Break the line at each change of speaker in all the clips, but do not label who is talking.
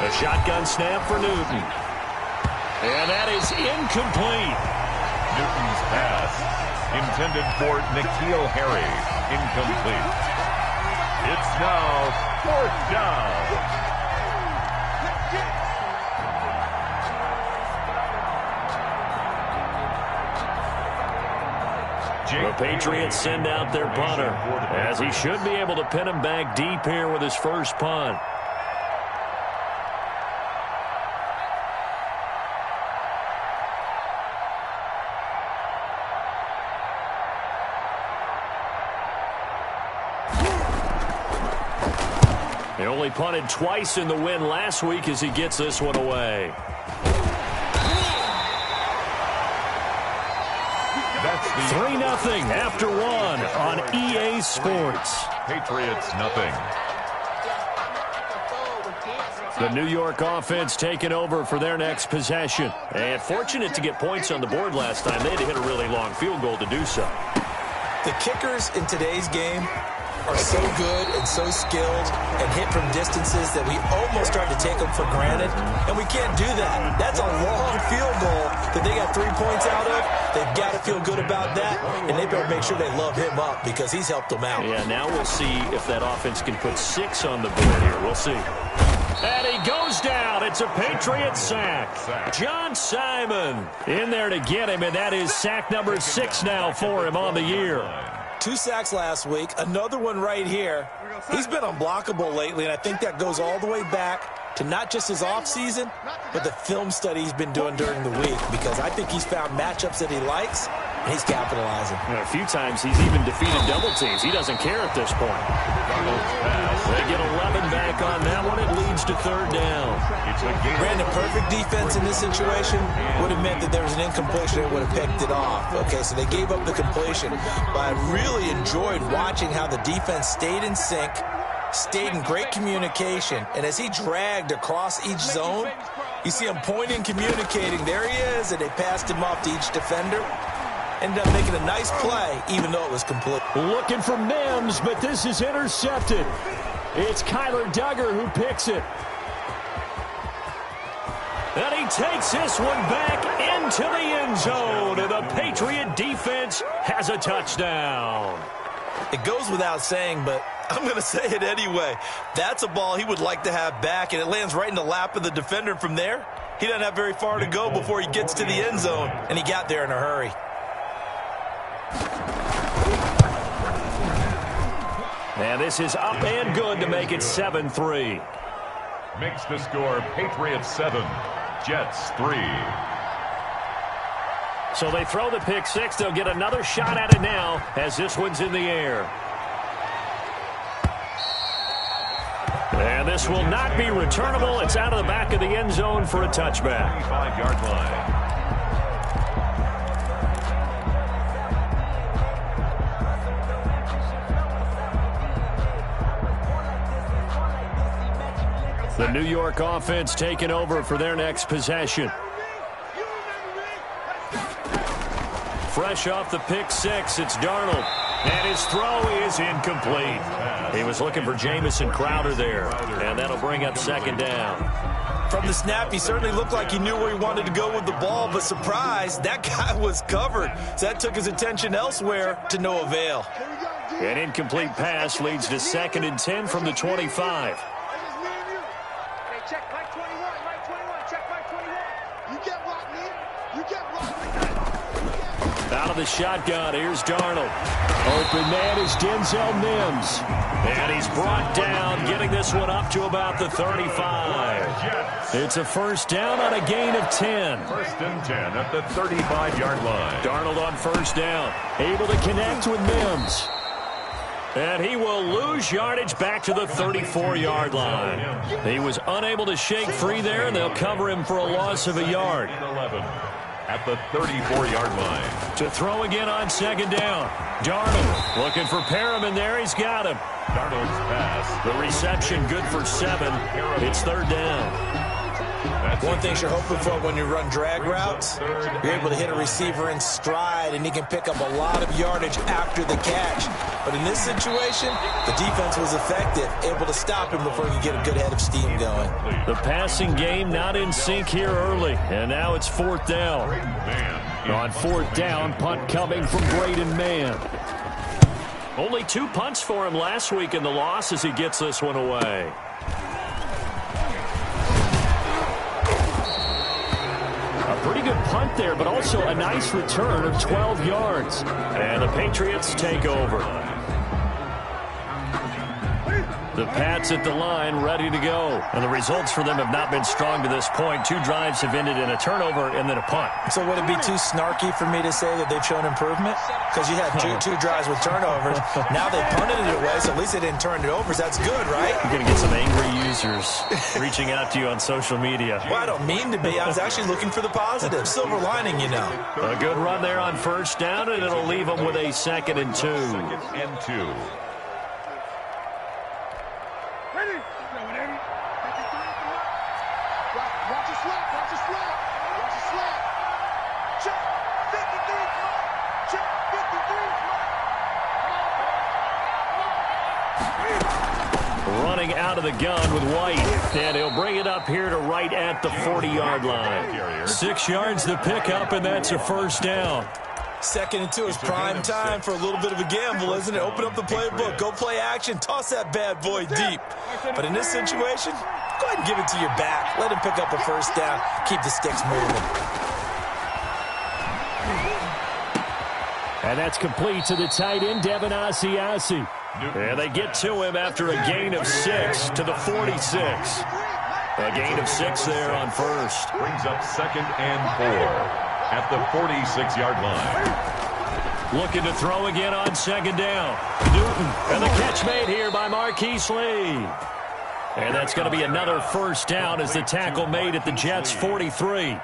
A shotgun snap for Newton. And that is incomplete.
Newton's pass, intended for N'Keal Harry, incomplete. It's now 4th down.
The Patriots send out their punter, as he should be able to pin him back deep here with his first punt. He only punted twice in the win last week as he gets this one away.
That's
3-0 after one on EA Sports.
Patriots nothing.
The New York offense taking over for their next possession. And fortunate to get points on the board last time. They had to hit a really long field goal to do so.
The kickers in today's game are so good and so skilled and hit from distances that we almost start to take them for granted, and we can't do that. That's a long field goal that they got 3 points out of. They've got to feel good about that, and they better make sure they love him up because he's helped them out.
Yeah, now we'll see if that offense can put 6 on the board here. We'll see. And he goes down. It's a Patriot sack. John Simon in there to get him, and that is sack number 6 now for him on the year.
2 sacks last week, another one right here. He's been unblockable lately, and I think that goes all the way back to not just his offseason, but the film study he's been doing during the week, because I think he's found matchups that he likes, and he's capitalizing.
And a few times he's even defeated double teams. He doesn't care at this point. They get 11 back on that one. It leads to 3rd down.
Brandon, perfect defense in this situation would have meant that there was an incompletion that would have picked it off. Okay, so they gave up the completion. But I really enjoyed watching how the defense stayed in sync, stayed in great communication, and as he dragged across each zone, you see him pointing, communicating. There he is, and they passed him off to each defender. Ended up making a nice play, even though it was complete.
Looking for Mims, but this is intercepted. It's Kyler Duggar who picks it. And he takes this one back into the end zone, and the Patriot defense has a touchdown.
It goes without saying, but I'm going to say it anyway. That's a ball he would like to have back, and it lands right in the lap of the defender. From there, he doesn't have very far to go before he gets to the end zone, and he got there in a hurry.
And this is up and good to make it 7-3.
Makes the score Patriots 7, Jets 3.
So they throw the pick 6. They'll get another shot at it now as this one's in the air. And this will not be returnable. It's out of the back of the end zone for a touchback.
5-yard line.
The New York offense taking over for their next possession. Fresh off the pick 6, it's Darnold. And his throw is incomplete. He was looking for Jamison Crowder there. And that'll bring up 2nd down.
From the snap, he certainly looked like he knew where he wanted to go with the ball, but surprise, that guy was covered. So that took his attention elsewhere to no avail.
An incomplete pass leads to 2nd and 10 from the 25. Out of the shotgun, here's Darnold. Open man is Denzel Mims. And he's brought down, getting this one up to about the 35. It's a 1st down on a gain of 10.
1st and 10 at the 35-yard line.
Darnold on 1st down, able to connect with Mims. And he will lose yardage back to the 34-yard line. He was unable to shake free there, and they'll cover him for a loss of a yard.
11 at the 34-yard line.
To throw again on 2nd down. Darnold looking for Perriman there. He's got him.
Darnold's pass.
The reception good for 7. It's 3rd down.
One thing you're hoping for when you run drag routes, you're able to hit a receiver in stride, and he can pick up a lot of yardage after the catch. But in this situation, the defense was effective, able to stop him before he could get a good head of steam going.
The passing game not in sync here early, and now it's 4th down. On 4th down, punt coming from Braden Mann. Only 2 punts for him last week in the loss as he gets this one away. A pretty good punt there, but also a nice return of 12 yards. And the Patriots take over. The Pats at the line, ready to go. And the results for them have not been strong to this point. 2 drives have ended in a turnover and then a punt.
So would it be too snarky for me to say that they've shown improvement? Because you had two drives with turnovers. Now they punted it away, so at least they didn't turn it over. So that's good, right?
You're going to get some angry users reaching out to you on social media.
Well, I don't mean to be. I was actually looking for the positive. Silver lining, you know.
A good run there on 1st down, and it'll leave them with a 2nd and 2.
2nd and 2.
Running out of the gun with White, and he'll bring it up here to right at the 40-yard line. 6 yards the pickup, and that's a 1st down.
2nd and 2 is prime time for a little bit of a gamble, isn't it? Open up the playbook, go play action, toss that bad boy deep. But in this situation, go ahead and give it to your back. Let him pick up a 1st down. Keep the sticks moving.
And that's complete to the tight end, Devin Asiasi. And they get to him after a gain of 6 to the 46. A gain of 6 there on 1st.
Brings up 2nd and 4 at the 46-yard line.
Looking to throw again on 2nd down. Newton, and the catch made here by Marquise Lee. And that's going to be another 1st down as the tackle made at the Jets' 43.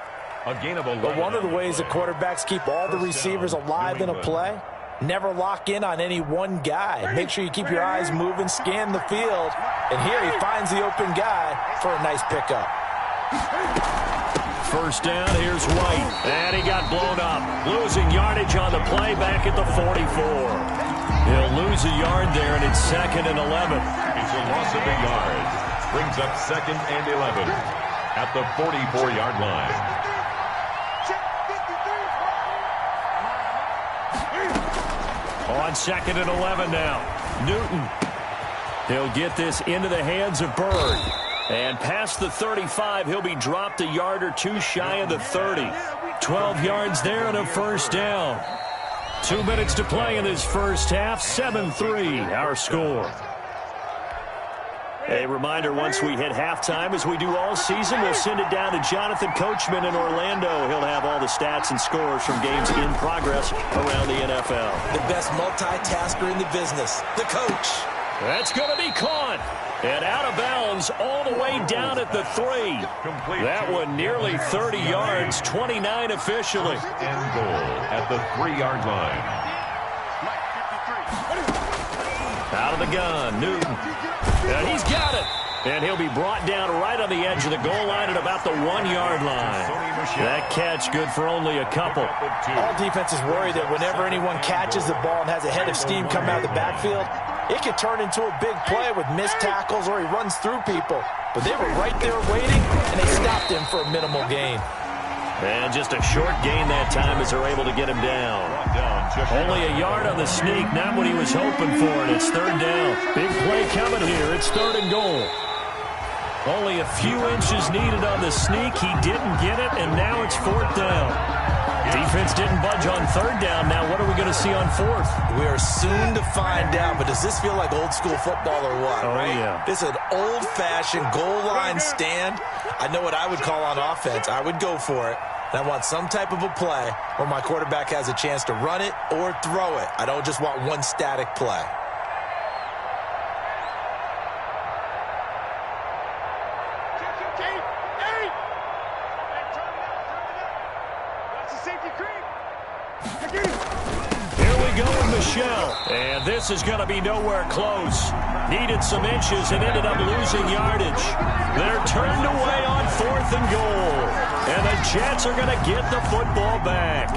A gain of 11.
But one of the ways that quarterbacks keep all the receivers alive in a play, never lock in on any one guy. Make sure you keep your eyes moving, scan the field. And here he finds the open guy for a nice pickup.
1st down, here's White. And he got blown up. Losing yardage on the play back at the 44. He'll lose a yard there, and it's 2nd and 11.
It's a loss of a yard. Brings up 2nd and 11 at the 44-yard line.
On 2nd and 11 now. Newton. He'll get this into the hands of Bird. And past the 35, he'll be dropped a yard or 2 shy of the 30. 12 yards there and a 1st down. 2 minutes to play in this 1st half. 7-3, our score. A reminder, once we hit halftime, as we do all season, we'll send it down to Jonathan Coachman in Orlando. He'll have all the stats and scores from games in progress around the NFL.
The best multitasker in the business, the coach.
That's going to be caught. And out of bounds all the way down at the 3. That one nearly 30 yards, 29 officially.
And goal at the 3-yard line.
Out of the gun, Newton. And he's got it. And he'll be brought down right on the edge of the goal line at about the 1-yard line. That catch good for only a couple.
All defenses worry that whenever anyone catches the ball and has a head of steam come out of the backfield, it could turn into a big play with missed tackles or he runs through people. But they were right there waiting, and they stopped him for a minimal gain.
And just a short gain that time as they're able to get him down. Only a yard on the sneak, not what he was hoping for, and it's 3rd down. Big play coming here. It's 3rd and goal. Only a few inches needed on the sneak. He didn't get it, and now it's 4th down. Defense didn't budge on 3rd down. Now what are we going to see on 4th?
We are soon to find out, but does this feel like old school football or what?
Oh,
right?
Yeah.
This is an old-fashioned goal line stand. I know what I would call on offense. I would go for it. And I want some type of a play where my quarterback has a chance to run it or throw it. I don't just want one static play.
Here we go with Michelle. And this is going to be nowhere close. Needed some inches and ended up losing yardage. They're turned away on 4th and goal. And the Jets are going to get the football back.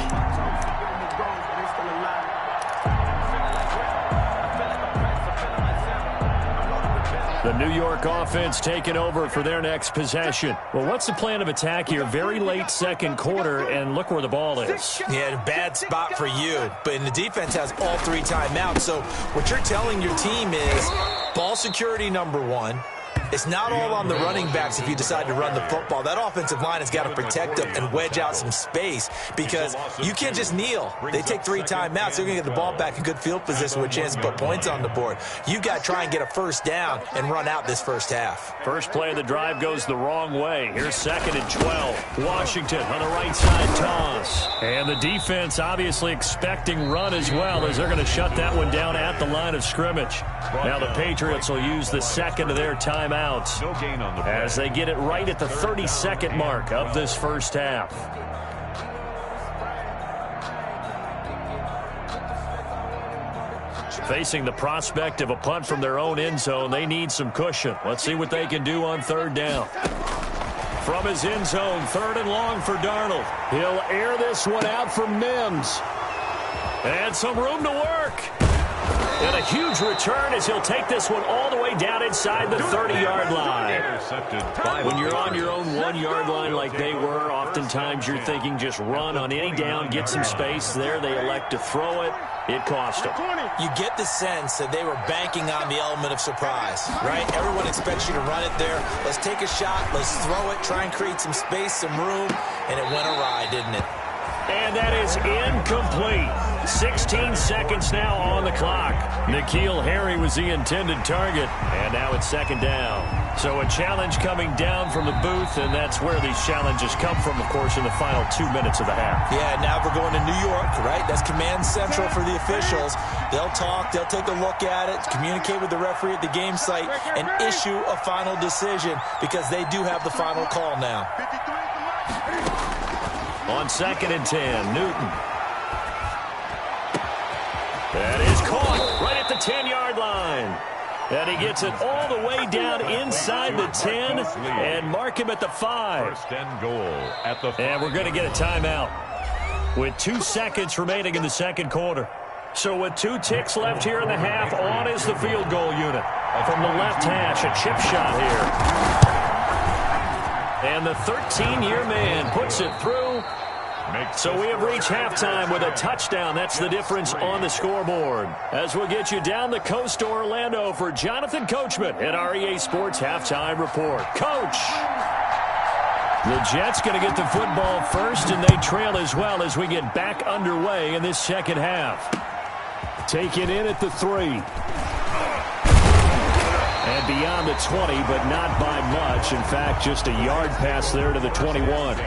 The New York offense taking over for their next possession. Well, what's the plan of attack here? Very late second quarter, and look where the ball is.
Yeah, a bad spot for you. But the defense has all 3 timeouts. So what you're telling your team is ball security number 1. It's not all on the running backs if you decide to run the football. That offensive line has got to protect them and wedge out some space because you can't just kneel. They take 3 timeouts. They're going to get the ball back in good field position with a chance to put points on the board. You got to try and get a first down and run out this first half.
First play of the drive goes the wrong way. Here's 2nd and 12. Washington on the right side toss. And the defense obviously expecting run as well as they're going to shut that one down at the line of scrimmage. Now the Patriots will use the 2nd of their timeouts as they get it right at the 30-second mark of this first half. Facing the prospect of a punt from their own end zone, they need some cushion. Let's see what they can do on 3rd down. From his end zone, 3rd and long for Darnold. He'll air this one out for Mims. And some room to work. And a huge return as he'll take this one all the way down inside the 30-yard line. When you're on your own 1-yard line like they were, oftentimes you're thinking just run on any down, get some space. There they elect to throw it. It cost them.
You get the sense that they were banking on the element of surprise, right? Everyone expects you to run it there. Let's take a shot. Let's throw it. Try and create some space, some room. And it went awry, didn't it?
And that is incomplete. 16 seconds now on the clock. N'Keal Harry was the intended target. And now it's 2nd down. So a challenge coming down from the booth, and that's where these challenges come from, of course, in the final 2 minutes of the half.
Yeah, now we're going to New York, right? That's command central for the officials. They'll talk, they'll take a look at it, communicate with the referee at the game site, and issue a final decision because they do have the final call now.
On 2nd and 10, Newton. That is caught right at the 10-yard line. And he gets it all the way down inside the 10 and mark him at the 5.
1st and goal at the 5.
And we're going to get a timeout with 2 seconds remaining in the second quarter. So with 2 ticks left here in the half, on is the field goal unit. From the left hash, a chip shot here. And the 13-year man puts it through. So we have reached halftime with a touchdown. That's the difference on the scoreboard. As we'll get you down the coast to Orlando for Jonathan Coachman at our EA Sports Halftime Report. Coach! The Jets going to get the football first, and they trail as well as we get back underway in this second half. Taken in at the 3. And beyond the 20, but not by much. In fact, just a yard pass there to the 21.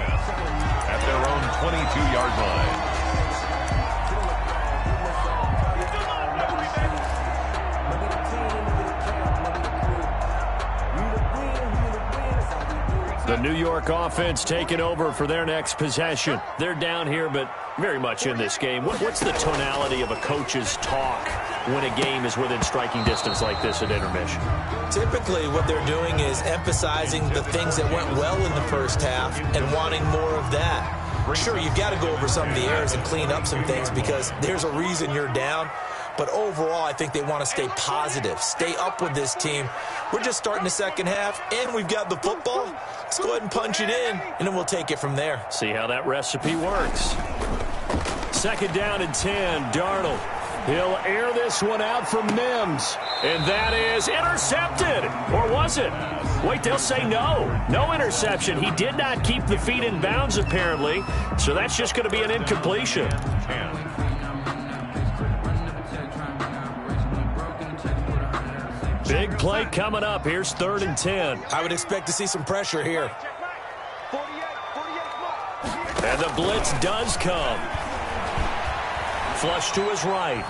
At their own 22-yard line.
The New York offense taking over for their next possession. They're down here, but very much in this game. What's the tonality of a coach's talk when a game is within striking distance like this at intermission?
Typically, what they're doing is emphasizing the things that went well in the first half and wanting more of that. Sure, you've got to go over some of the errors and clean up some things because there's a reason you're down. But overall, I think they want to stay positive, stay up with this team. We're just starting the second half, and we've got the football. Let's go ahead and punch it in, and then we'll take it from there.
See how that recipe works. 2nd down and 10, Darnold. He'll air this one out for Mims. And that is intercepted. Or was it? Wait, they'll say no. No interception. He did not keep the feet in bounds, apparently. So that's just going to be an incompletion. Big play coming up. Here's 3rd and 10.
I would expect to see some pressure here.
And the blitz does come. Flush to his right.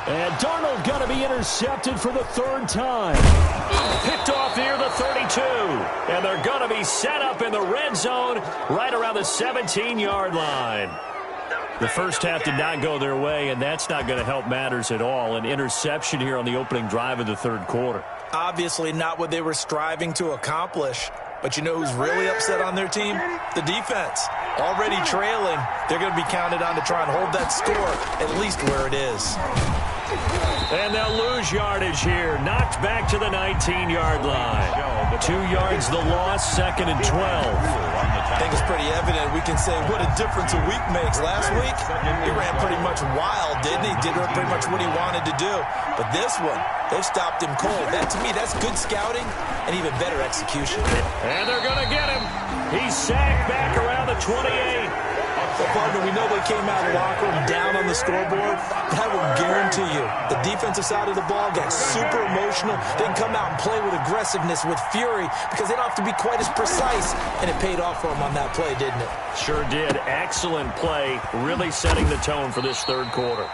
And Darnold going to be intercepted for the 3rd time. Picked off near the 32. And they're going to be set up in the red zone right around the 17-yard line. The first half did not go their way, and that's not going to help matters at all. An interception here on the opening drive of the 3rd quarter.
Obviously not what they were striving to accomplish. But you know who's really upset on their team? The defense. Already trailing. They're going to be counted on to try and hold that score at least where it is.
And they'll lose yardage here. Knocked back to the 19-yard line. 2 yards the loss, 2nd and 12.
I think it's pretty evident. We can say what a difference a week makes. Last week, he ran pretty much wild, didn't he? Did pretty much what he wanted to do. But this one, they've stopped him cold. That, to me, that's good scouting and even better execution.
And they're going to get him. He's sacked back around the 28.
Well, partner, we know they came out of the locker room down on the scoreboard, but I will guarantee you the defensive side of the ball got super emotional. They can come out and play with aggressiveness, with fury, because they don't have to be quite as precise, and it paid off for them on that play, didn't it?
Sure did. Excellent play, really setting the tone for this third quarter.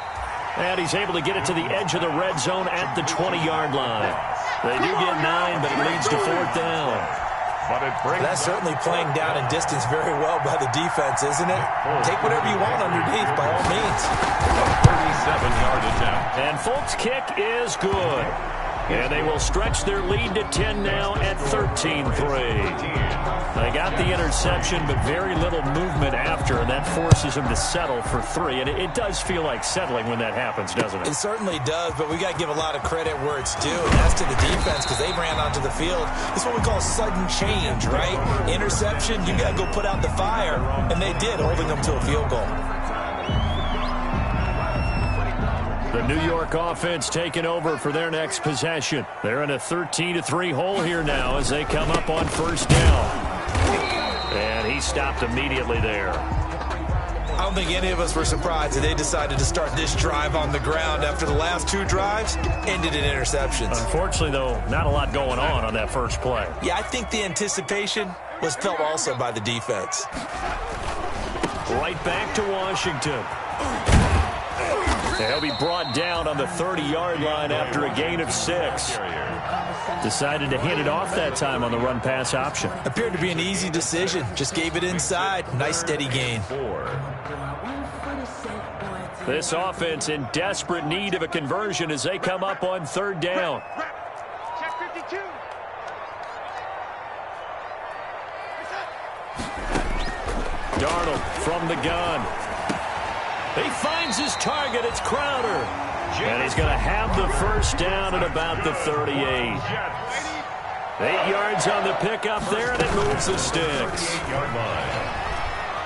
And he's able to get it to the edge of the red zone at the 20-yard line. They do get 9, but it leads to 4th down.
That's certainly playing down in distance very well by the defense, isn't it? Take whatever you want underneath, by all means.
37-yard attempt.
And Folk's kick is good. And they will stretch their lead to 10 now at 13-3. They got the interception, but very little movement after, and that forces them to settle for 3. And it does feel like settling when that happens, doesn't it?
It certainly does, but we got to give a lot of credit where it's due, and that's to the defense, because they ran onto the field. It's what we call sudden change, right? Interception, you got to go put out the fire, and they did, holding them to a field goal.
The New York offense taking over for their next possession. They're in a 13-3 hole here now as they come up on 1st down. And he stopped immediately there.
I don't think any of us were surprised that they decided to start this drive on the ground after the last 2 drives ended in interceptions.
Unfortunately, though, not a lot going on that first play.
Yeah, I think the anticipation was felt also by the defense.
Right back to Washington. He'll be brought down on the 30-yard line after a gain of 6. Decided to hit it off that time on the run-pass option.
Appeared to be an easy decision. Just gave it inside. Nice, steady gain.
This offense in desperate need of a conversion as they come up on 3rd down. Darnold from the gun. He finds his target. It's Crowder. And he's going to have the 1st down at about the 38. 8 yards on the pickup there, and it moves the sticks.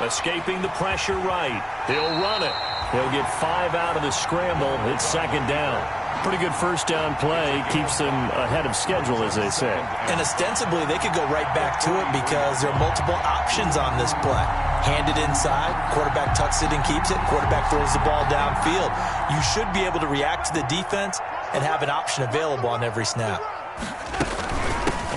Escaping the pressure right. He'll run it. He'll get 5 out of the scramble. It's 2nd down. Pretty good 1st down play. Keeps them ahead of schedule, as they say.
And ostensibly, they could go right back to it because there are multiple options on this play. Hand it inside, quarterback tucks it and keeps it, quarterback throws the ball downfield. You should be able to react to the defense and have an option available on every snap.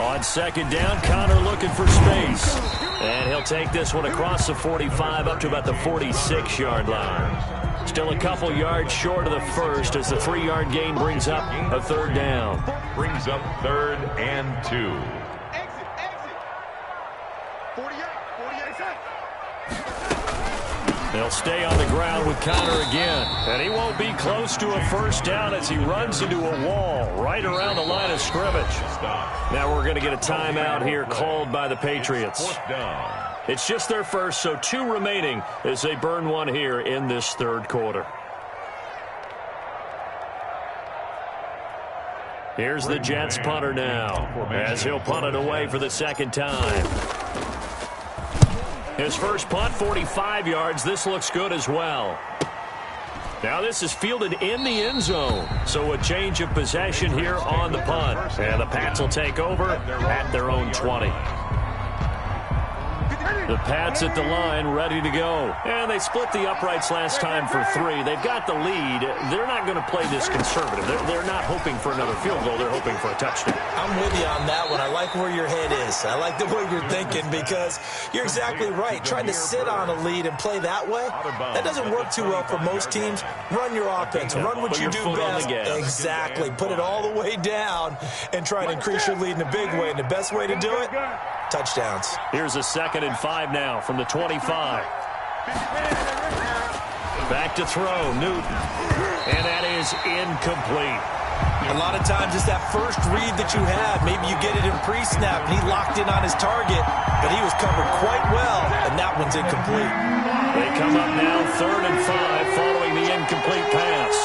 On 2nd down, Connor looking for space. And he'll take this one across the 45 up to about the 46-yard line. Still a couple yards short of the 1st as the 3-yard gain brings up a 3rd down.
Brings up 3rd and 2.
They'll stay on the ground with Connor again. And he won't be close to a 1st down as he runs into a wall right around the line of scrimmage. Now we're going to get a timeout here called by the Patriots. It's just their first, so 2 remaining as they burn 1 here in this 3rd quarter. Here's the Jets punter now as he'll punt it away for the 2nd time. His first punt, 45 yards. This looks good as well. Now this is fielded in the end zone. So a change of possession here on the punt. And the Pats will take over at their own 20. The Pats at the line, ready to go. And they split the uprights last time for 3. They've got the lead. They're not going to play this conservative. They're not hoping for another field goal. They're hoping for a touchdown.
I'm with you on that one. I like where your head is. I like the way you're thinking because you're exactly right. Trying to sit on a lead and play that way, that doesn't work too well for most teams. Run your offense. Run what you do best. Exactly. Put it all the way down and try and increase your lead in a big way. And the best way to do it, touchdowns.
Here's a 2nd and 5 now from the 25. Back to throw, Newton. And that is incomplete.
A lot of times it's that first read that you have. Maybe you get it in pre-snap, and he locked in on his target, but he was covered quite well, and that one's incomplete.
They come up now 3rd and 5 following the incomplete pass.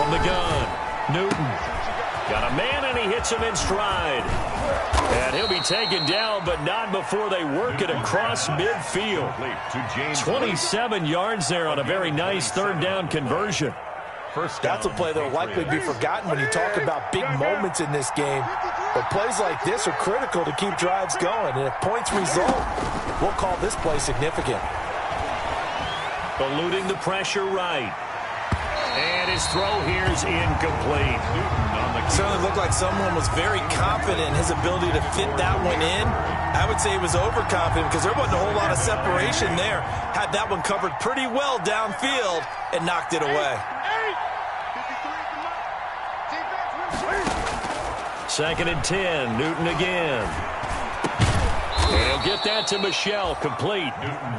from the gun. Newton got a man, and he hits him in stride. And he'll be taken down, but not before they work it across midfield. 27 yards there on a very nice third down conversion.
That's a play that will likely be forgotten when you talk about big moments in this game. But plays like this are critical to keep drives going. And if points result, we'll call this play significant.
Eluding the pressure right. And his throw here is incomplete.
Certainly looked like someone was very confident in his ability to fit that one in. I would say he was overconfident because there wasn't a whole lot of separation there. Had that one covered pretty well downfield and knocked it away.
Second and 10, Newton again. And he'll get that to Michel, complete.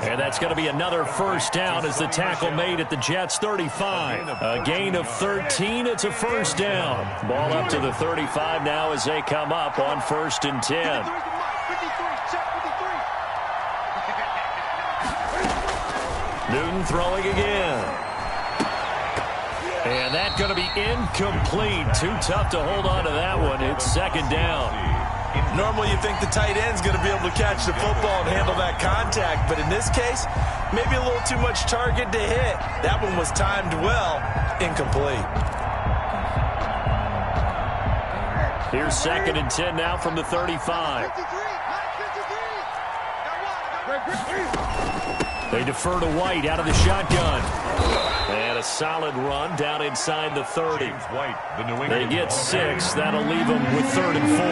And that's going to be another first down as the tackle made at the Jets' 35. A gain of 13, it's a first down. Ball up to the 35 now as they come up on first and 10. Newton throwing again. And that's going to be incomplete. Too tough to hold on to that one. It's second down.
Normally you think the tight end's going to be able to catch the football and handle that contact. But in this case, maybe a little too much target to hit. That one was timed well. Incomplete.
Here's second and 10 now from the 35. They defer to White out of the shotgun. And a solid run down inside the 30. They get 6. That'll leave them with third and 4.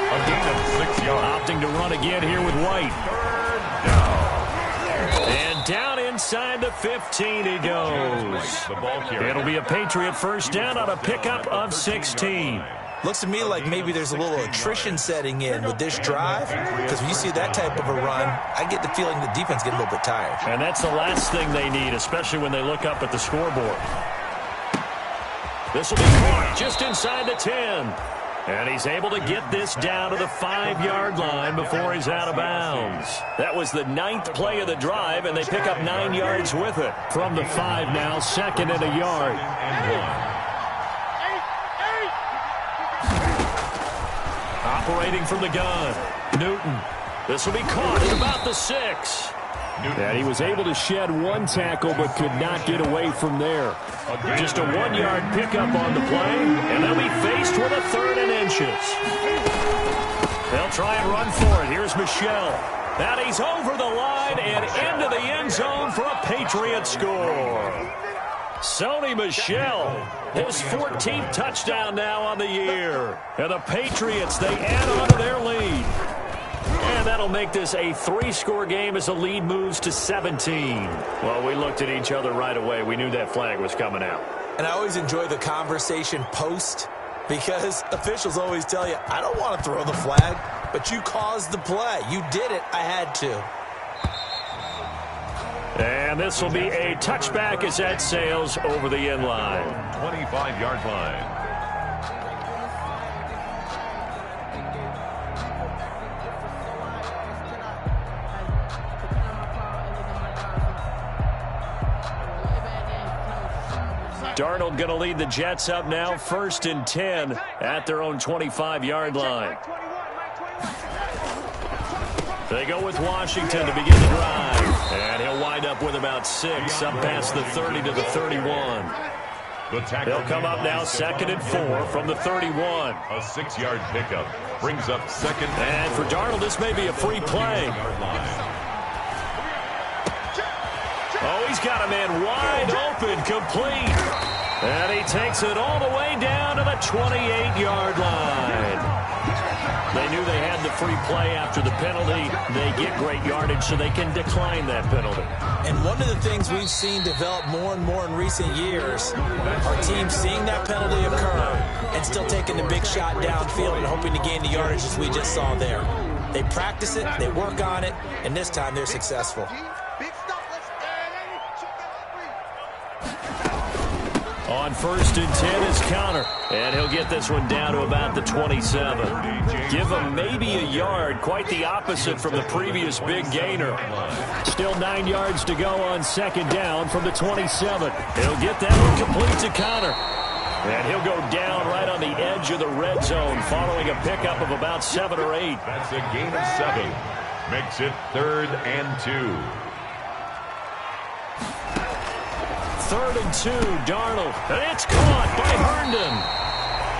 A gain of 6 yards.
Opting to run again here with White. And down inside the 15 he goes. It'll be a Patriot first down on a pickup of 16.
Looks to me like maybe there's a little attrition setting in with this drive, because when you see that type of a run, I get the feeling the defense gets a little bit tired.
And that's the last thing they need, especially when they look up at the scoreboard. This will be caught just inside the 10. And he's able to get this down to the 5-yard line before he's out of bounds. That was the 9th play of the drive, and they pick up 9 yards with it. From the 5 now, second and a yard. Operating from the gun, Newton. This will be caught at about the 6. And he was able to shed one tackle but could not get away from there. Just a 1-yard pickup on the play, and they'll be faced with a 3rd and inches. They'll try and run for it. Here's Michel. And he's over the line and into the end zone for a Patriot score. Sony Michel, his 14th touchdown now on the year. And the Patriots, they add on to their lead. And that'll make this a 3-score game as the lead moves to 17. Well, we looked at each other right away. We knew that flag was coming out.
And I always enjoy the conversation post, because officials always tell you, I don't want to throw the flag, but you caused the play. You did it. I had to.
And this will be a touchback as that sails over the end line.
25-yard line.
Darnold going to lead the Jets up now, first and 10 at their own 25-yard line. They go with Washington to begin the drive. And he'll wind up with about 6 up past the 30 to the 31. They'll come up now second and 4 from the 31.
A 6-yard pickup brings up second.
And for Darnold, this may be a free play. Oh, he's got a man wide open, complete. And he takes it all the way down to the 28-yard line. They knew they had the free play after the penalty. They get great yardage, so they can decline that penalty.
And one of the things we've seen develop more and more in recent years are teams seeing that penalty occur and still taking the big shot downfield and hoping to gain the yardage as we just saw there. They practice it, they work on it, and this time they're successful.
On first and 10 is Counter, and he'll get this one down to about the 27. Give him maybe a yard, quite the opposite from the previous big gainer. Still 9 yards to go on second down from the 27. He'll get that one complete to counter. And he'll go down right on the edge of the red zone following a pickup of about 7 or 8.
That's a gain of 7. Makes it 3rd and 2.
3rd and 2, Darnold. And it's caught by Herndon.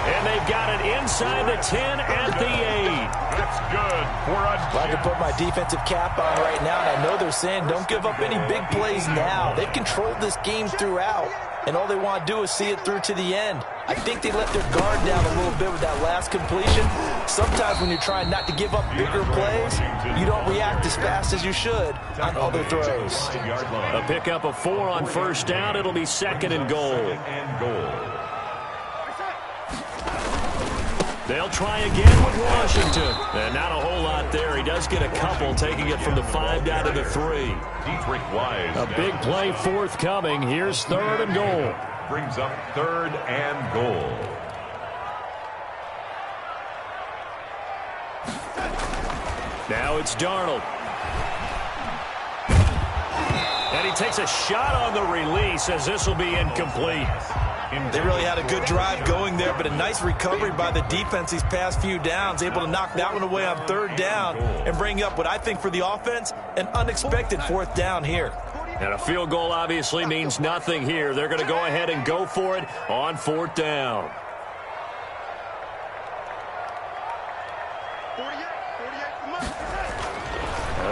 And they've got it inside the 10 at the 8.
That's good for a
Glad to put my defensive cap on right now, and I know they're saying don't give up any big plays now. They've controlled this game throughout, and all they want to do is see it through to the end. I think they let their guard down a little bit with that last completion. Sometimes when you're trying not to give up bigger plays, you don't react as fast as you should on other throws.
A pickup of 4 on 1st down. It'll be 2nd and goal. They'll try again with Washington. And not a whole lot there. He does get a couple, taking it from the 5 down to the 3. A big play forthcoming. Here's 3rd and goal.
Brings up 3rd and goal.
Now it's Darnold. And he takes a shot on the release as this will be incomplete.
They really had a good drive going there, but a nice recovery by the defense these past few downs, able to knock that one away on 3rd down and bring up what I think for the offense, an unexpected 4th down here.
And a field goal obviously means nothing here. They're going to go ahead and go for it on 4th down.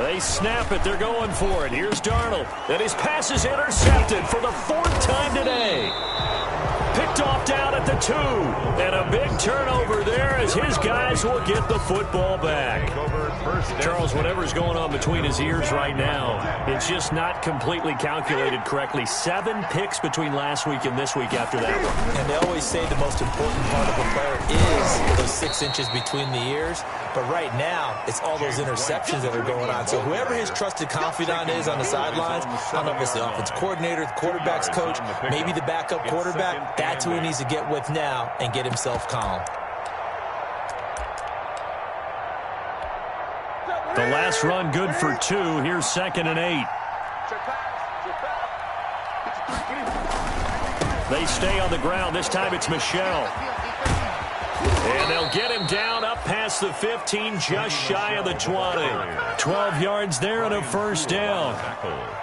They snap it. They're going for it. Here's Darnold. And his pass is intercepted for the 4th time today. Picked off down at the 2. And a big turnover there as his guys will get the football back. Charles, whatever's going on between his ears right now, it's just not completely calculated correctly. 7 picks between last week and this week after that one.
And they always say the most important part of a player is those 6 inches between the ears. But right now, it's all those interceptions that are going on. So whoever his trusted confidant is on the sidelines, I don't know if it's the offense coordinator, the quarterback's coach, maybe the backup quarterback, that's who he needs to get with now and get himself calm.
The last run good for 2. Here's 2nd and 8. They stay on the ground. This time it's Michel. And they'll get him down up past the 15, just shy of the 20. 12 yards there and a 1st down.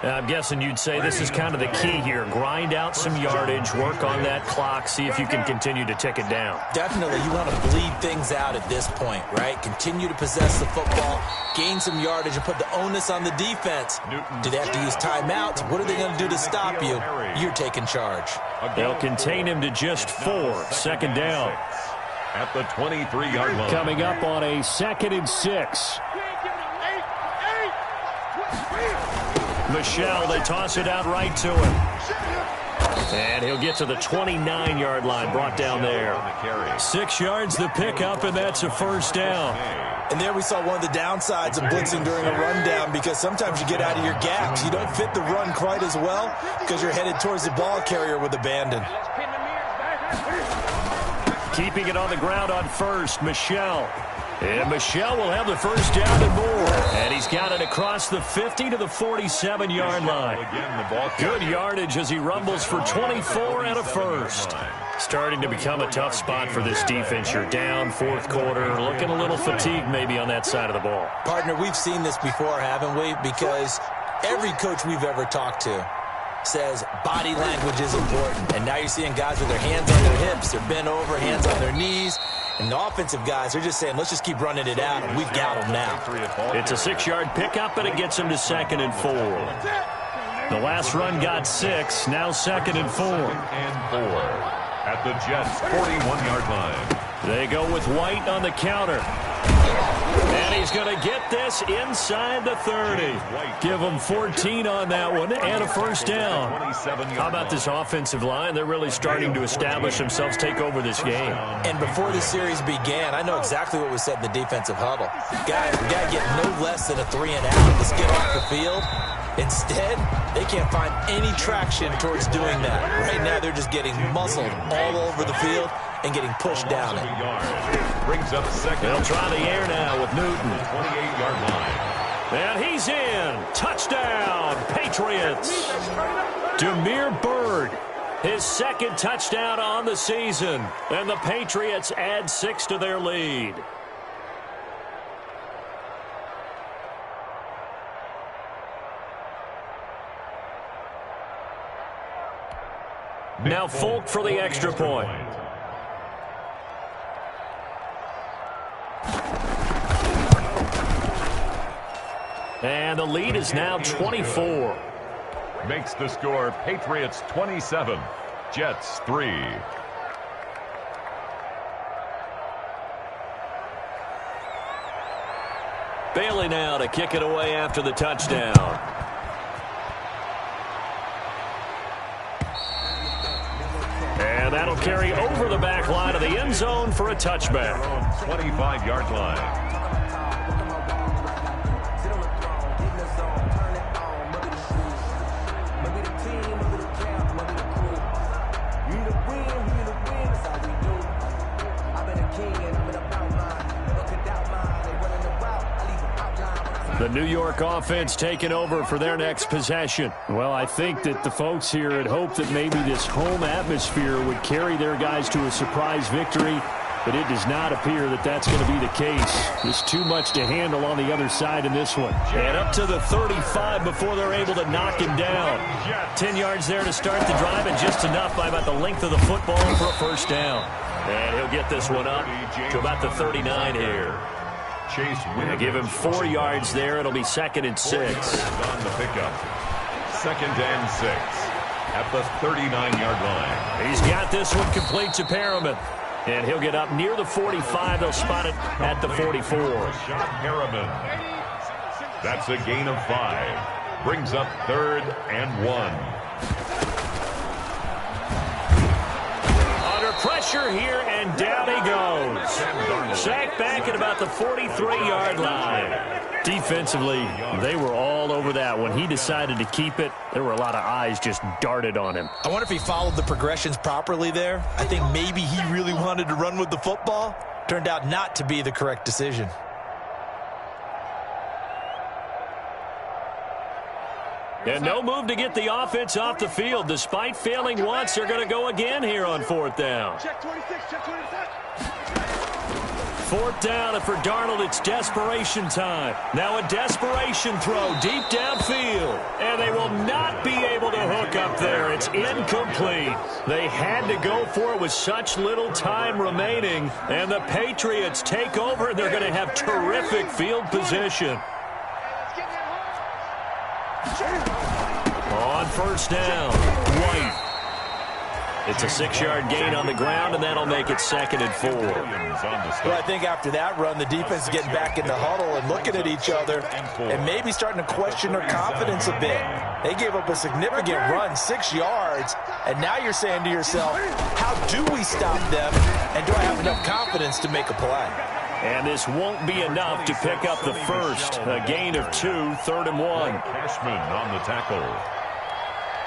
I'm guessing you'd say this is kind of the key here. Grind out some yardage, work on that clock, see if you can continue to tick it down.
Definitely, you want to bleed things out at this point, right? Continue to possess the football, gain some yardage, and put the onus on the defense. Do they have to use timeouts? What are they going to do to stop you? You're taking charge.
They'll contain him to just 4. 2nd down.
At the 23-yard line.
Coming up on a 2nd and 6. Michel, they toss it out right to him. And he'll get to the 29-yard line, brought down there. 6 yards the pickup, and that's a 1st down.
And there we saw one of the downsides of blitzing during a rundown, because sometimes you get out of your gaps. You don't fit the run quite as well because you're headed towards the ball carrier with abandon.
Keeping it on the ground on 1st, Michel. And Michel will have the 1st down and more. And he's got it across the 50 to the 47-yard line. Good yardage as he rumbles for 24 and a 1st. Starting to become a tough spot for this defense. You're down 4th quarter, looking a little fatigued maybe on that side of the ball.
Partner, we've seen this before, haven't we? Because every coach we've ever talked to says body language is important. And now you're seeing guys with their hands on their hips, they're bent over, hands on their knees. And the offensive guys are just saying, let's just keep running it out, and we've got them now.
It's a 6-yard pickup, and it gets him to 2nd and 4. The last run got 6, now 2nd and 4.
At the Jets' 41-yard line.
They go with White on the counter. And he's going to get this inside the 30. Give him 14 on that one and a 1st down. How about this offensive line? They're really starting to establish themselves, take over this game.
And before the series began, I know exactly what was said in the defensive huddle. Guys, we got to get no less than a 3 and out. Let's get off the field. Instead, they can't find any traction towards doing that. Right now, they're just getting muscled all over the field and getting pushed down it.
Brings up 2nd.
They'll try the air now with Newton.
28-yard line.
And he's in. Touchdown, Patriots. Damiere Byrd His second touchdown on the season. And the Patriots add 6 to their lead. Now Folk for the extra point. And the lead is now 24.
Makes the score Patriots 27, Jets 3.
Bailey now to kick it away after the touchdown. And that'll carry over the back line of the end zone for a touchback.
25-yard line.
The New York offense taking over for their next possession. Well, I think that the folks here had hoped that maybe this home atmosphere would carry their guys to a surprise victory, but it does not appear that that's going to be the case. There's too much to handle on the other side in this one. And up to the 35 before they're able to knock him down. 10 yards there to start the drive, and just enough by about the length of the football for a first down. And he'll get this one up to about the 39 here. Give him 4 yards there. It'll be 2nd and 6.
On the pickup. 2nd and 6 at the 39-yard line.
He's got this one complete to Perriman. And he'll get up near the 45. They'll spot it at the 44.
Perriman. That's a gain of 5. Brings up 3rd and 1.
Pressure here, and down he goes. Sacked back at about the 43-yard line. Defensively, they were all over that. When he decided to keep it, there were a lot of eyes just darted on him.
I wonder if he followed the progressions properly there. I think maybe he really wanted to run with the football. Turned out not to be the correct decision.
And no move to get the offense off the field. Despite failing once, they're going to go again here on 4th down.
Check 26, check 26.
4th down, and for Darnold, it's desperation time. Now a desperation throw deep downfield. And they will not be able to hook up there. It's incomplete. They had to go for it with such little time remaining. And the Patriots take over, and they're going to have terrific field position. On 1st down, White. It's a 6-yard gain on the ground, and that'll make it 2nd and 4.
Well, I think after that run, the defense is getting back in the huddle and looking at each other and maybe starting to question their confidence a bit. They gave up a significant run, 6 yards, and now you're saying to yourself, how do we stop them, and do I have enough confidence to make a play?
And this won't be enough to pick up the first. A gain of 2, 3rd and 1.
Cashman on the tackle.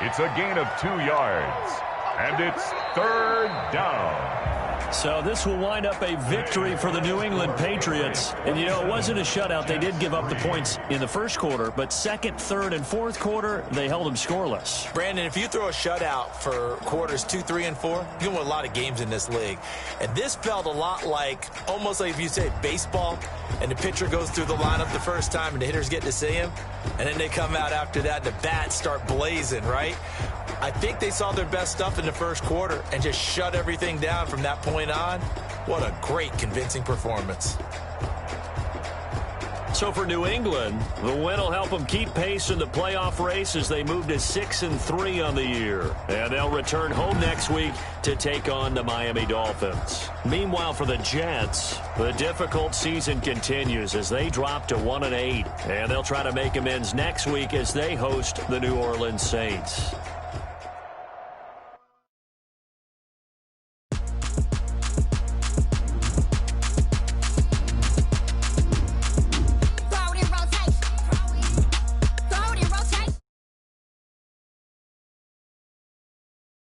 It's a gain of 2 yards. And it's 3rd down.
So this will wind up a victory for the New England Patriots. And, you know, it wasn't a shutout. They did give up the points in the first quarter, but 2nd, 3rd, and 4th quarter, they held them scoreless.
Brandon, if you throw a shutout for quarters 2, 3, and 4, you can win a lot of games in this league. And this felt a lot like, almost like if you say baseball, and the pitcher goes through the lineup the first time, and the hitters get to see him, and then they come out after that, and the bats start blazing, right? I think they saw their best stuff in the first quarter and just shut everything down from that point on. What a great, convincing performance.
So for New England, the win will help them keep pace in the playoff race as they move to 6-3 on the year. And they'll return home next week to take on the Miami Dolphins. Meanwhile, for the Jets, the difficult season continues as they drop to 1-8. And they'll try to make amends next week as they host the New Orleans Saints.